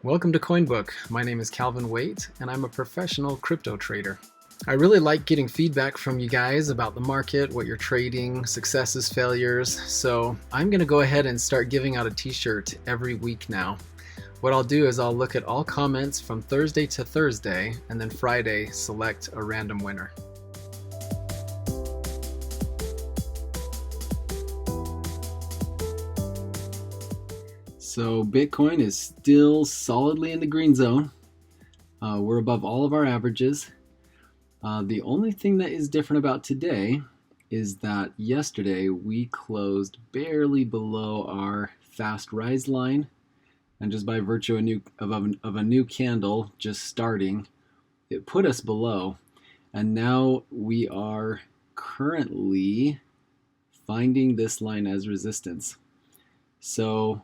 Welcome to CoinBook. My name is Calvin Waite, and I'm a professional crypto trader. I really like getting feedback from you guys about the market, what you're trading, successes, failures. So I'm going to go ahead and start giving out a t-shirt every week now. What I'll do is I'll look at all comments from Thursday to Thursday, and then Friday select a random winner. So Bitcoin is still solidly in the green zone. We're above all of our averages. The only thing that is different about today is that yesterday we closed barely below our fast rise line, and just by virtue of a new candle just starting, it put us below, and now we are currently finding this line as resistance. So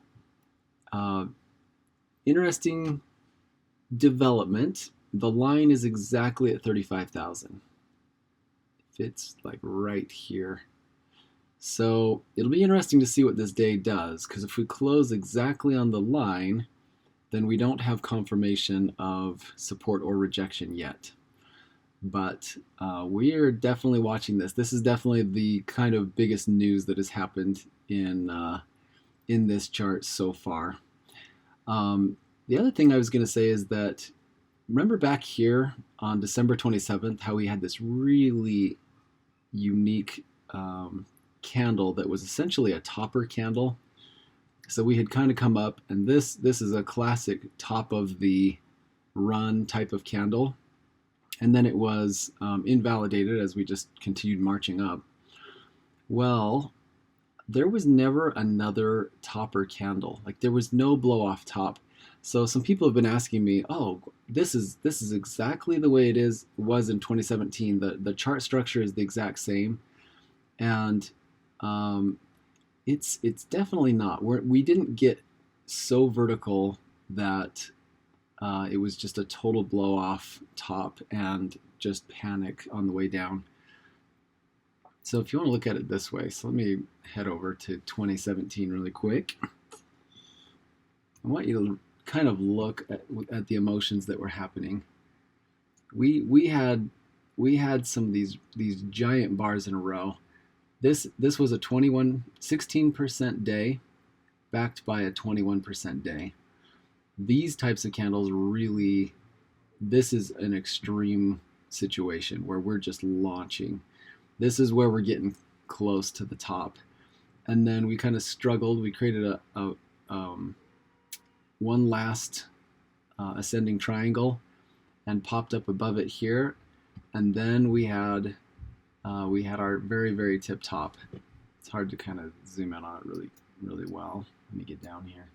interesting development. The line is exactly at 35,000. Fits like right here. So it'll be interesting to see what this day does, because if we close exactly on the line, then we don't have confirmation of support or rejection yet. But we are definitely watching this. This is definitely the kind of biggest news that has happened in this chart so far. The other thing I was going to say is that, remember back here on December 27th, how we had this really unique candle that was essentially a topper candle? So we had kind of come up, and this is a classic top of the run type of candle. And then it was invalidated as we just continued marching up. Well, there was never another topper candle. Like, there was no blow off top. So some people have been asking me, "Oh, this is exactly the way was in 2017. The chart structure is the exact same," and it's definitely not. We didn't get so vertical that it was just a total blow off top and just panic on the way down. So if you want to look at it this way, so let me head over to 2017 really quick. I want you to kind of look at the emotions that were happening. We had some of these giant bars in a row. This was a 16% day backed by a 21% day. These types of candles really, this is an extreme situation where we're just launching. This is where we're getting close to the top. And then we kind of struggled. We created a one last ascending triangle and popped up above it here. And then we had our very, very tip top. It's hard to kind of zoom in on it really, really well. Let me get down here.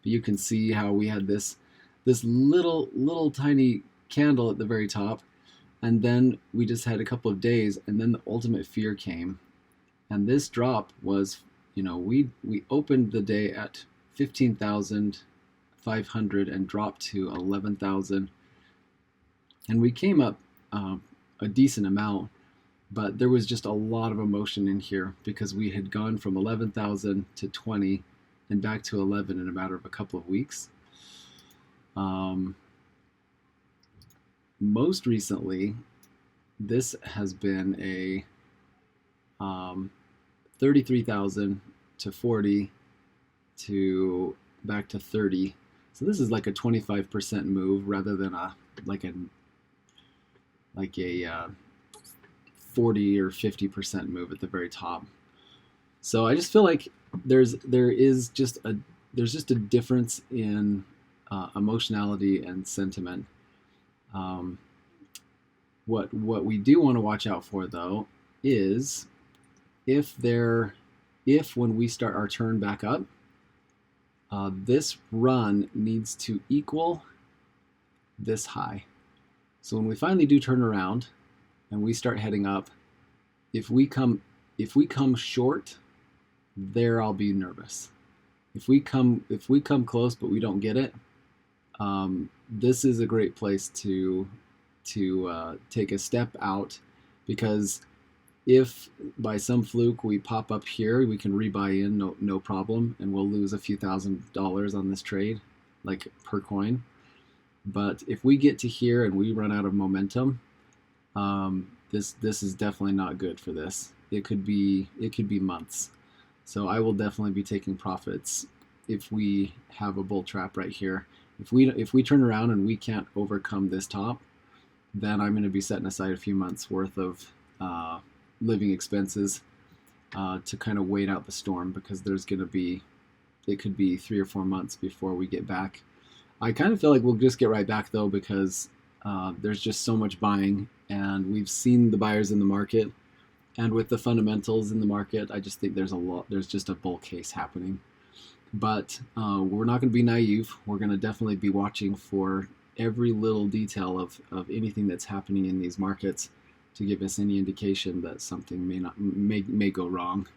But you can see how we had this little tiny candle at the very top. And then we just had a couple of days, and then the ultimate fear came. And this drop was, we opened the day at 15,500 and dropped to 11,000. And we came up a decent amount, but there was just a lot of emotion in here because we had gone from 11,000 to 20 and back to 11 in a matter of a couple of weeks. Most recently, this has been a 33,000 to 40 to back to 30. So this is like a 25% move rather than a 40 or 50% move at the very top. So I just feel like there's just a difference in emotionality and sentiment. What we do want to watch out for, though, is if when we start our turn back up, this run needs to equal this high. So when we finally do turn around and we start heading up, if we come short, there I'll be nervous. If we come close but we don't get it, this is a great place to take a step out, because If by some fluke we pop up here, we can rebuy in, no problem, and we'll lose a few $1,000s on this trade, like per coin. But if we get to here and we run out of momentum, this is definitely not good for this. It could be months. So I will definitely be taking profits if we have a bull trap right here. If we turn around and we can't overcome this top, then I'm going to be setting aside a few months worth of living expenses to kind of wait out the storm, because it could be 3 or 4 months before we get back. I kind of feel like we'll just get right back though, because there's just so much buying, and we've seen the buyers in the market, and with the fundamentals in the market, I just think there's just a bull case happening. But we're not going to be naive. We're going to definitely be watching for every little detail of anything that's happening in these markets to give us any indication that something may go wrong.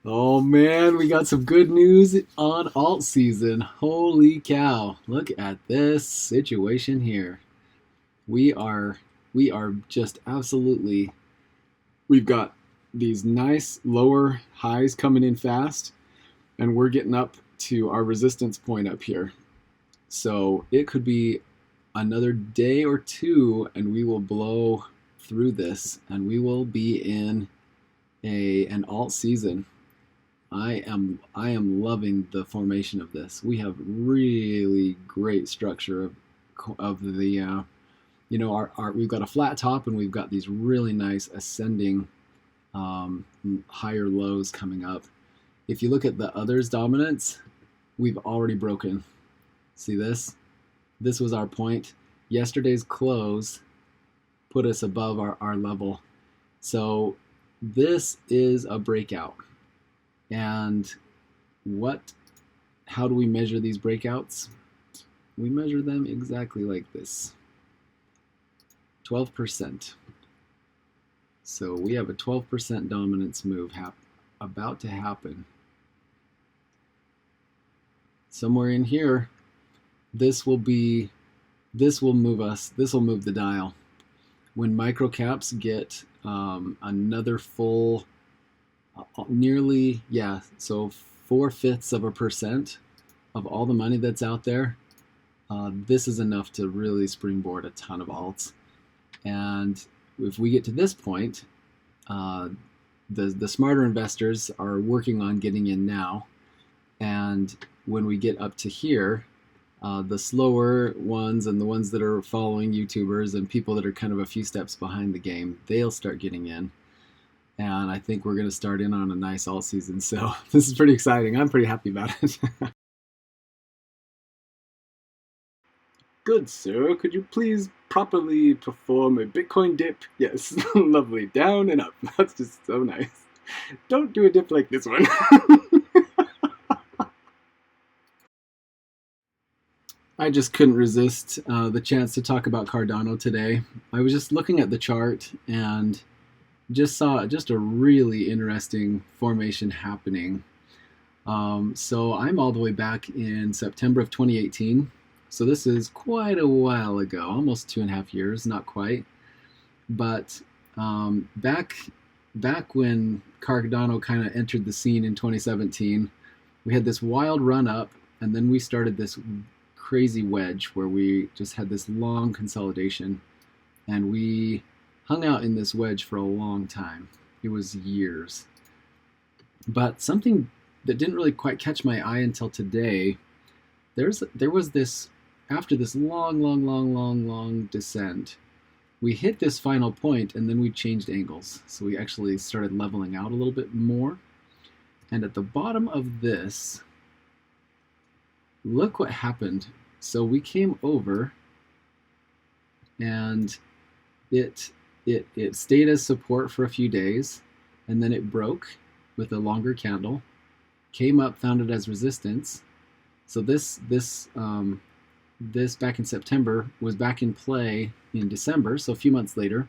Oh man, we got some good news on alt season. Holy cow. Look at this situation here. We are just absolutely, we've got these nice lower highs coming in fast, and we're getting up to our resistance point up here. So it could be another day or two and we will blow through this and we will be in an alt season. I am loving the formation of this. We have really great structure of the we've got a flat top and we've got these really nice ascending higher lows coming up. If you look at the others dominance, we've already broken. See this? This was our point. Yesterday's close put us above our level. So this is a breakout. And how do we measure these breakouts? We measure them exactly like this. 12%. So we have a 12% dominance move about to happen. Somewhere in here, this will move us. This will move the dial. When microcaps get another full, so 0.4% of all the money that's out there, this is enough to really springboard a ton of alts. And if we get to this point, the smarter investors are working on getting in now. And when we get up to here, the slower ones and the ones that are following YouTubers and people that are kind of a few steps behind the game, they'll start getting in. And I think we're going to start in on a nice alt season. So this is pretty exciting. I'm pretty happy about it. Good sir, could you please properly perform a Bitcoin dip? Yes, lovely. Down and up. That's just so nice. Don't do a dip like this one. I just couldn't resist the chance to talk about Cardano today. I was just looking at the chart and just saw just a really interesting formation happening. So I'm all the way back in September of 2018. So this is quite a while ago, almost 2.5 years, not quite. But back when Cardano kind of entered the scene in 2017, we had this wild run up, and then we started this crazy wedge where we just had this long consolidation, and we hung out in this wedge for a long time. It was years. But something that didn't really quite catch my eye until today, there was this, after this long descent, we hit this final point and then we changed angles. So we actually started leveling out a little bit more. And at the bottom of this, look what happened. So we came over and it stayed as support for a few days, and then it broke with a longer candle, came up, found it as resistance. So this back in September was back in play in December, so a few months later.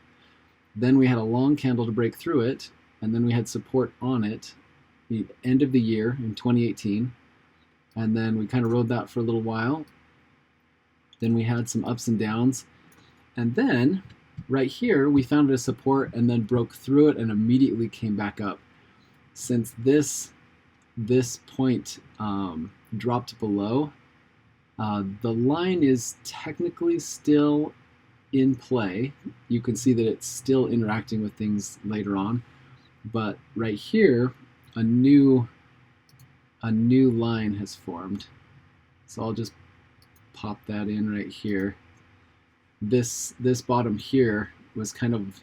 Then we had a long candle to break through it, and then we had support on it the end of the year in 2018, and then we kind of rode that for a little while. Then we had some ups and downs, And then right here, we found a support and then broke through it and immediately came back up. Since this point dropped below, the line is technically still in play. You can see that it's still interacting with things later on, but right here, a new line has formed. So I'll just pop that in right here. This bottom here was kind of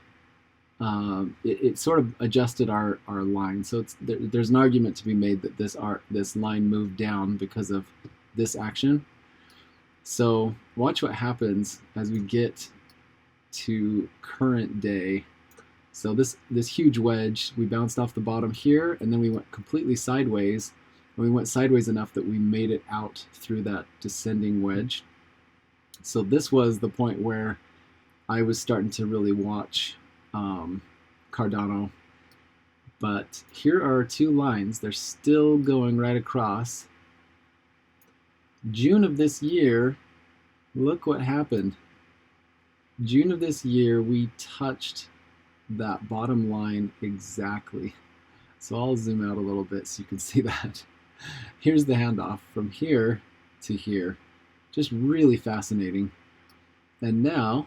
it sort of adjusted our line. So there's an argument to be made that this line moved down because of this action. So watch what happens as we get to current day. So this huge wedge, we bounced off the bottom here, and then we went completely sideways. And we went sideways enough that we made it out through that descending wedge. So this was the point where I was starting to really watch Cardano. But here are two lines. They're still going right across. June of this year, look what happened. June of this year, we touched that bottom line exactly. So I'll zoom out a little bit so you can see that. Here's the handoff from here to here. Just really fascinating. And now,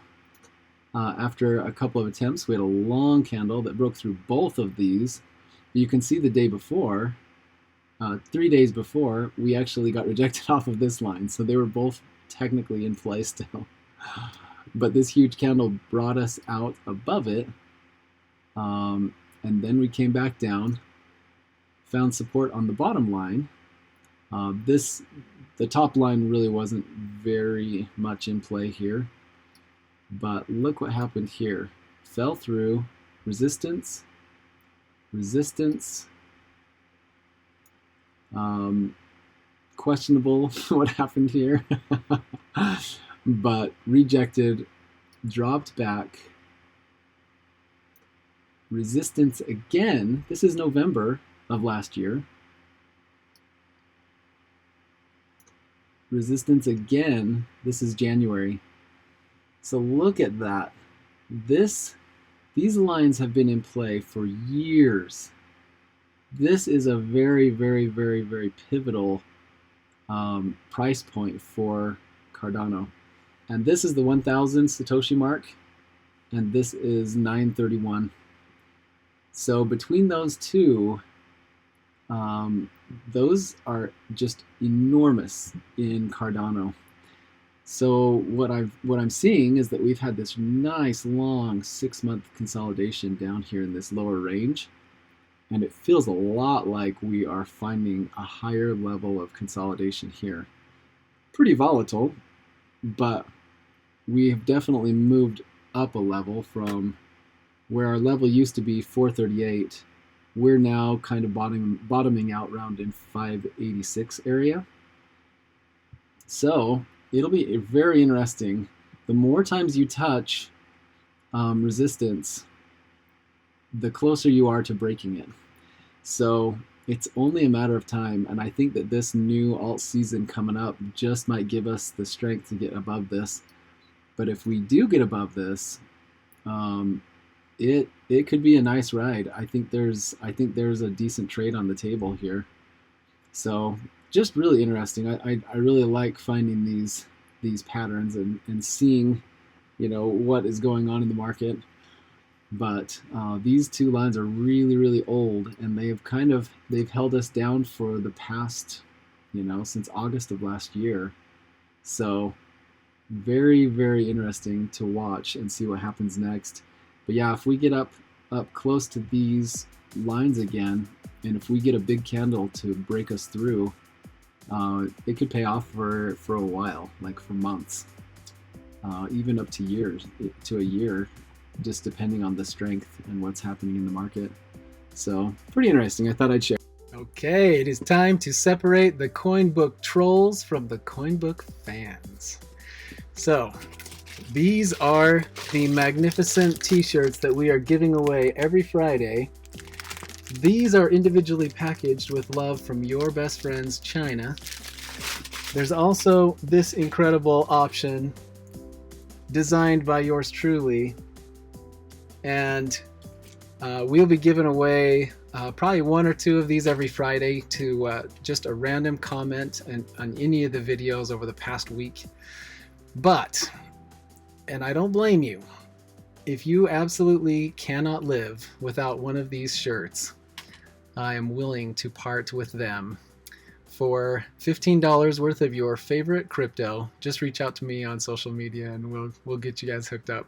after a couple of attempts, we had a long candle that broke through both of these. You can see the day before, 3 days before, we actually got rejected off of this line. So they were both technically in play still. But this huge candle brought us out above it. And then we came back down, found support on the bottom line. The top line really wasn't very much in play here. But look what happened here. Fell through, resistance, resistance. Questionable what happened here. But rejected, dropped back, resistance again. This is November of last year. Resistance again. This is January. So look at that. These lines have been in play for years. This is a very, very, very, very pivotal price point for Cardano. And this is the 1,000 Satoshi mark, and this is 931. So between those two, those are just enormous in Cardano. So what I'm seeing is that we've had this nice long 6-month consolidation down here in this lower range, and it feels a lot like we are finding a higher level of consolidation here. Pretty volatile, but we have definitely moved up a level from where our level used to be 438. We're now kind of bottoming out around in 586 area. So it'll be very interesting. The more times you touch resistance, the closer you are to breaking it. So it's only a matter of time, and I think that this new alt season coming up just might give us the strength to get above this. But if we do get above this, it could be a nice ride. I think there's a decent trade on the table here. So just really interesting. I really like finding these patterns and seeing, what is going on in the market. But these two lines are really, really old, and they've held us down for the past, since August of last year. So very, very interesting to watch and see what happens next. But yeah, if we get up close to these lines again, and if we get a big candle to break us through, it could pay off for a while, like for months, even up to a year, just depending on the strength and what's happening in the market. So pretty interesting. I thought I'd share. Okay, it is time to separate the CoinBook trolls from the CoinBook fans. So these are the magnificent t-shirts that we are giving away every Friday. These are individually packaged with love from your best friends, China. There's also this incredible option designed by yours truly. And we'll be giving away probably 1 or 2 of these every Friday to just a random comment on any of the videos over the past week. But, and I don't blame you, if you absolutely cannot live without one of these shirts, I am willing to part with them for $15 worth of your favorite crypto. Just reach out to me on social media and we'll get you guys hooked up.